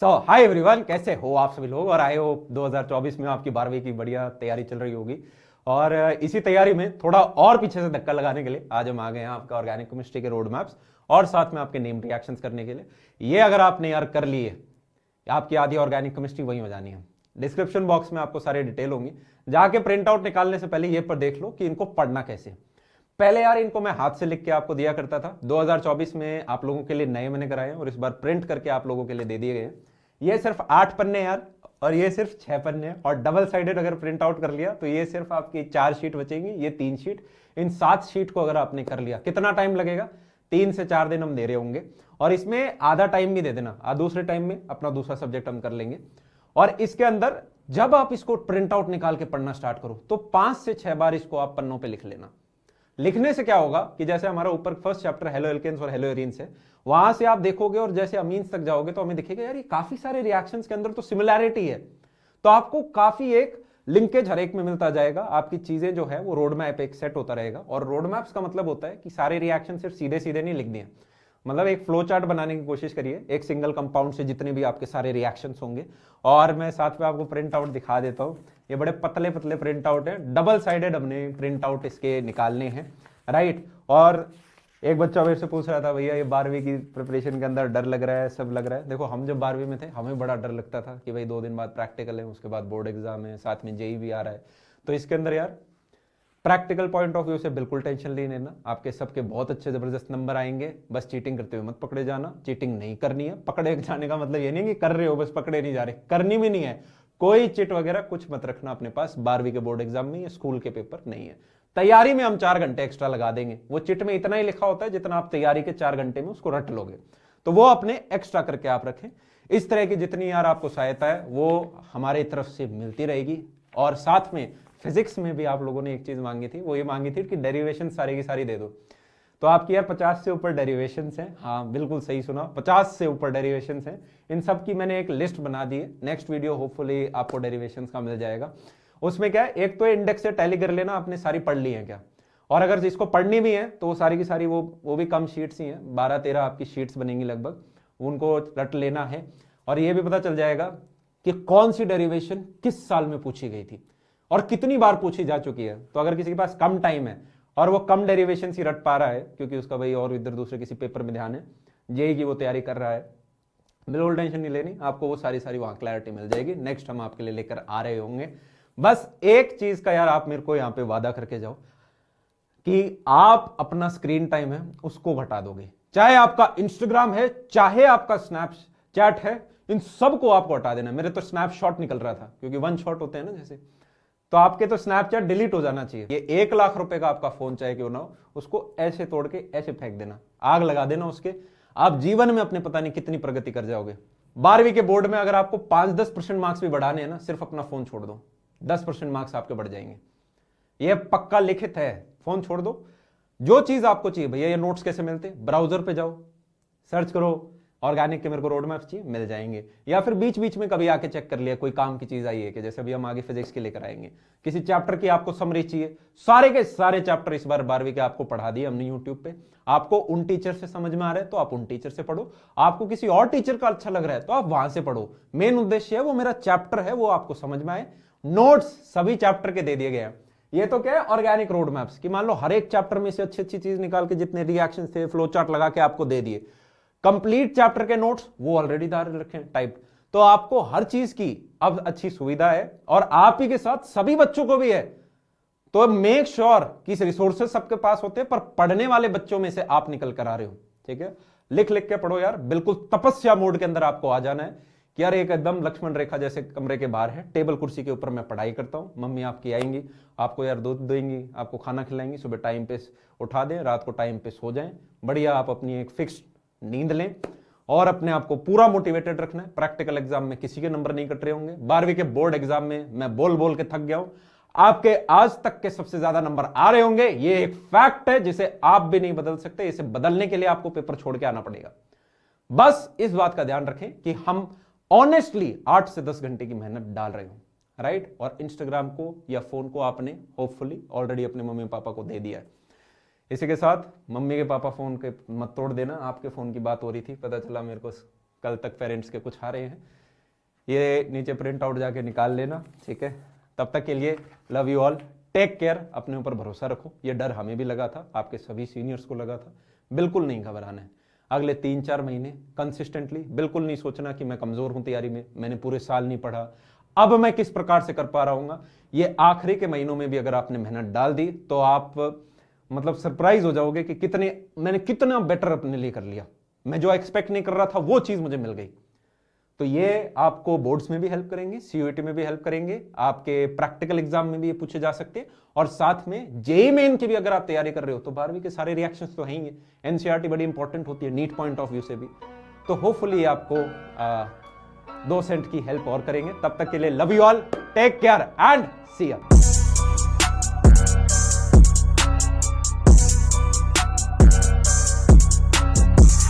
Hi everyone, कैसे हो आप सभी लोग। और आए हो 2024 में आपकी 12वीं की बढ़िया तैयारी चल रही होगी। और इसी तैयारी में थोड़ा और पीछे से धक्का लगाने के लिए आज हम आ गए हैं आपका ऑर्गेनिक केमिस्ट्री के रोड मैप्स और साथ में आपके नेम रिएक्शंस करने के लिए। ये अगर आपने यार कर लिए, आपकी आधी ऑर्गेनिक केमिस्ट्री वही हो जानी है। डिस्क्रिप्शन बॉक्स में आपको सारे डिटेल होंगी, जाके प्रिंट आउट निकालने से पहले ये पर देख लो कि इनको पढ़ना कैसे। पहले यार इनको मैं हाथ से लिख के आपको दिया करता था। 2024 में आप लोगों के लिए नए मैंने कराए हैं और इस बार प्रिंट करके आप लोगों के लिए दे दिए गए हैं। ये सिर्फ 8 पन्ने यार, और ये सिर्फ 6 पन्ने हैं। और डबल साइडेड अगर प्रिंट आउट कर लिया तो ये सिर्फ आपकी 4 शीट बचेंगी, ये 3 शीट। इन 7 शीट को अगर आपने कर लिया, कितना टाइम लगेगा? 3 से 4 दिन हम दे रहे होंगे। और इसमें आधा टाइम भी दे देना, दूसरे टाइम में अपना दूसरा सब्जेक्ट हम कर लेंगे। और इसके अंदर जब आप इसको प्रिंट आउट निकाल के पढ़ना स्टार्ट करो तो 5 से 6 बार इसको आप पन्नों पे लिख लेना। लिखने से क्या होगा कि जैसे हमारा ऊपर फर्स्ट चैप्टर हेलो एल्केन्स और हेलो एरीन्स है, वहां से आप देखोगे और जैसे अमीन्स तक जाओगे तो हमें दिखेगा यार ये काफी सारे रिएक्शंस के अंदर तो सिमिलैरिटी है। तो आपको काफी एक लिंकेज हर एक में मिलता जाएगा। आपकी चीजें जो है वो रोड मैप एक सेट होता रहेगा। और रोड मैप्स का मतलब होता है कि सारे रिएक्शन सिर्फ सीधे सीधे नहीं लिख दिए, मतलब एक फ्लो चार्ट बनाने की कोशिश करिए एक सिंगल कंपाउंड से जितने भी आपके सारे रिएक्शंस होंगे। और मैं साथ में आपको प्रिंट आउट दिखा देता हूं। ये बड़े पतले पतले प्रिंट आउट है, डबल साइडेड हमने प्रिंट आउट इसके निकालने हैं, राइट। और एक बच्चा मेरे से पूछ रहा था, भैया ये 12वीं की प्रिपरेशन के अंदर डर लग रहा है, सब लग रहा है। देखो हम जब 12वीं में थे हमें बड़ा डर लगता था कि भाई 2 दिन बाद प्रैक्टिकल है, उसके बाद बोर्ड एग्जाम है, साथ में जेई भी आ रहा है। तो इसके अंदर यार प्रैक्टिकल पॉइंट ऑफ व्यू से बिल्कुल टेंशन नहीं लेना, आपके सबके बहुत अच्छे जबरदस्त नंबर आएंगे। बस चीटिंग करते हुए मत पकड़े जाना, चीटिंग नहीं करनी है। पकड़े जाने का मतलब ये नहीं कि कर रहे हो बस पकड़े नहीं जा रहे, करनी भी नहीं है। कोई चिट वगैरह कुछ मत रखना अपने पास 12वीं के बोर्ड एग्जाम में, ये स्कूल के पेपर नहीं है। तैयारी में हम 4 घंटे एक्स्ट्रा लगा देंगे, वो चिट में इतना ही लिखा होता है जितना आप तैयारी के 4 घंटे में उसको रट लोगे, तो वो अपने एक्स्ट्रा करके आप रखें। इस तरह की जितनी यार आपको सहायता है वो हमारी तरफ से मिलती रहेगी। और साथ में फिजिक्स में भी आप लोगों ने एक चीज मांगी थी, वो ये मांगी थी कि डेरिवेशन सारी की सारी दे दो। तो आपकी यार 50 से ऊपर डेरिवेशंस हैं। हाँ बिल्कुल सही सुना, 50 से ऊपर डेरिवेशंस हैं। इन सब की मैंने एक लिस्ट बना दी है, नेक्स्ट वीडियो होपफुली आपको डेरिवेशंस का मिल जाएगा। उसमें क्या है, एक तो इंडेक्स से टैली कर लेना आपने सारी पढ़ ली है क्या, और अगर इसको पढ़नी भी है तो वो सारी की सारी वो भी कम शीट्स ही हैं, 12-13 आपकी शीट्स बनेंगी लगभग, उनको रट लेना है। और ये भी पता चल जाएगा कि कौन सी डेरिवेशन किस साल में पूछी गई थी और कितनी बार पूछी जा चुकी है। तो अगर किसी के पास कम टाइम है और वो कम डेरिवेशन ही रट पा रहा है क्योंकि उसका भाई और इधर दूसरे किसी पेपर में ध्यान है, जेई की वो तैयारी कर रहा है, बिल्कुल टेंशन नहीं लेनी, आपको वो सारी वहां क्लैरिटी मिल जाएगी। नेक्स्ट हम आपके लिए लेकर आ रहे होंगे। बस एक चीज का यार आप मेरे को यहां पे वादा करके जाओ कि आप अपना स्क्रीन टाइम है उसको घटा दोगे, चाहे आपका इंस्टाग्राम है चाहे आपका स्नैपचैट है, इन सबको आपको हटा देना। मेरे तो स्नैपशॉट निकल रहा था क्योंकि 1 शॉट होते हैं ना जैसे, तो आपके तो स्नैपचैट डिलीट हो जाना चाहिए। ये 1 लाख रुपए का आपका फोन चाहे क्यों ना हो, उसको ऐसे तोड़ के ऐसे फेंक देना, आग लगा देना उसके। आप जीवन में अपने पता नहीं कितनी प्रगति कर जाओगे। 12वीं के बोर्ड में अगर आपको 5-10% मार्क्स भी बढ़ाने हैं ना, सिर्फ अपना फोन छोड़ दो, 10% मार्क्स आपके बढ़ जाएंगे। ये पक्का लिखित है, फोन छोड़ दो। जो चीज आपको चाहिए, भैया ये नोट्स कैसे मिलते, ब्राउजर पे जाओ, सर्च करो ऑर्गेनिक के मेरे को रोड मैप्स चाहिए, मिल जाएंगे। या फिर बीच बीच में कभी आके चेक कर लिया कोई काम की चीज आई है कि जैसे अभी हम आगे फिजिक्स के लेकर आएंगे, किसी चैप्टर की आपको समरी चाहिए, सारे के सारे चैप्टर इस बार 12वीं के आपको पढ़ा दिए हमने यूट्यूब पे। आपको उन टीचर से समझ में आ रहा है तो आप उन टीचर से पढ़ो, आपको किसी और टीचर का अच्छा लग रहा है तो आप वहां से पढ़ो। मेन उद्देश्य है वो मेरा चैप्टर है वो आपको समझ में आए। नोट्स सभी चैप्टर के दे दिए गए हैं। ये तो क्या है ऑर्गेनिक रोड मैप्स की, मान लो हर एक चैप्टर में से अच्छी अच्छी चीज निकाल के जितने रिएक्शन थे फ्लो चार्ट लगा के आपको दे दिए। कंप्लीट चैप्टर के नोट्स वो ऑलरेडी डाल रखे हैं टाइप। तो आपको हर चीज की अब अच्छी सुविधा है और आप ही के साथ सभी बच्चों को भी है। तो मेक श्योर कि रिसोर्सेस सबके पास होते हैं पर पढ़ने वाले बच्चों में से आप निकल कर आ रहे हो, ठीक है। लिख लिख के पढ़ो यार, बिल्कुल तपस्या मोड के अंदर आपको आ जाना है कि यार एक एकदम लक्ष्मण रेखा जैसे कमरे के बाहर है, टेबल कुर्सी के ऊपर मैं पढ़ाई करता हूं, मम्मी आपकी आएंगी, आपको यार दूध देंगी, आपको खाना खिलाएंगी, सुबह टाइम पे उठा दें, रात को टाइम पे सो जाएं, बढ़िया आप अपनी एक फिक्स नींद लें और अपने आप को पूरा मोटिवेटेड रखना है। प्रैक्टिकल एग्जाम में किसी के नंबर नहीं कट रहे होंगे। 12वीं के बोर्ड एग्जाम में मैं बोल बोल के थक गया हूं, आपके आज तक के सबसे ज्यादा नंबर आ रहे होंगे। ये एक फैक्ट है जिसे आप भी नहीं बदल सकते, इसे बदलने के लिए आपको पेपर छोड़ के आना पड़ेगा। बस इस बात का ध्यान रखें कि हम ऑनेस्टली 8 से 10 घंटे की मेहनत डाल रहे हो, राइट। और इंस्टाग्राम को या फोन को आपने होपफुली ऑलरेडी अपने मम्मी पापा को दे दिया है। इसी के साथ मम्मी के पापा फोन के मत तोड़ देना, आपके फोन की बात हो रही थी, पता चला मेरे को कल तक पेरेंट्स के कुछ आ रहे हैं, ये नीचे प्रिंट आउट जाके निकाल लेना, ठीक है। तब तक के लिए love you all, take care, अपने ऊपर भरोसा रखो। ये डर हमें भी लगा था, आपके सभी सीनियर्स को लगा था, बिल्कुल नहीं घबराना है। अगले 3-4 महीने कंसिस्टेंटली, बिल्कुल नहीं सोचना कि मैं कमजोर हूं तैयारी में, मैंने पूरे साल नहीं पढ़ा, अब मैं किस प्रकार से कर पा रहा हूँ। ये आखिरी के महीनों में भी अगर आपने मेहनत डाल दी तो आप मतलब सरप्राइज हो जाओगे कि मैंने कितना बेटर अपने लिए कर लिया। मैं जो एक्सपेक्ट नहीं कर रहा था वो चीज मुझे मिल गई। तो ये आपको बोर्ड्स में भी हेल्प करेंगे, सीयूईटी में भी हेल्प करेंगे, आपके प्रैक्टिकल एग्जाम में भी ये पूछे जा सकते हैं, और साथ में जेईई मेन की भी अगर आप तैयारी कर रहे हो तो 12वीं के सारे रिएक्शंस तो हैं ही। एनसीईआरटी बड़ी इंपॉर्टेंट होती है नीट पॉइंट ऑफ व्यू से भी। तो होपफुली आपको 2 सेंट की हेल्प और करेंगे। तब तक के लिए love you all, take care and see you.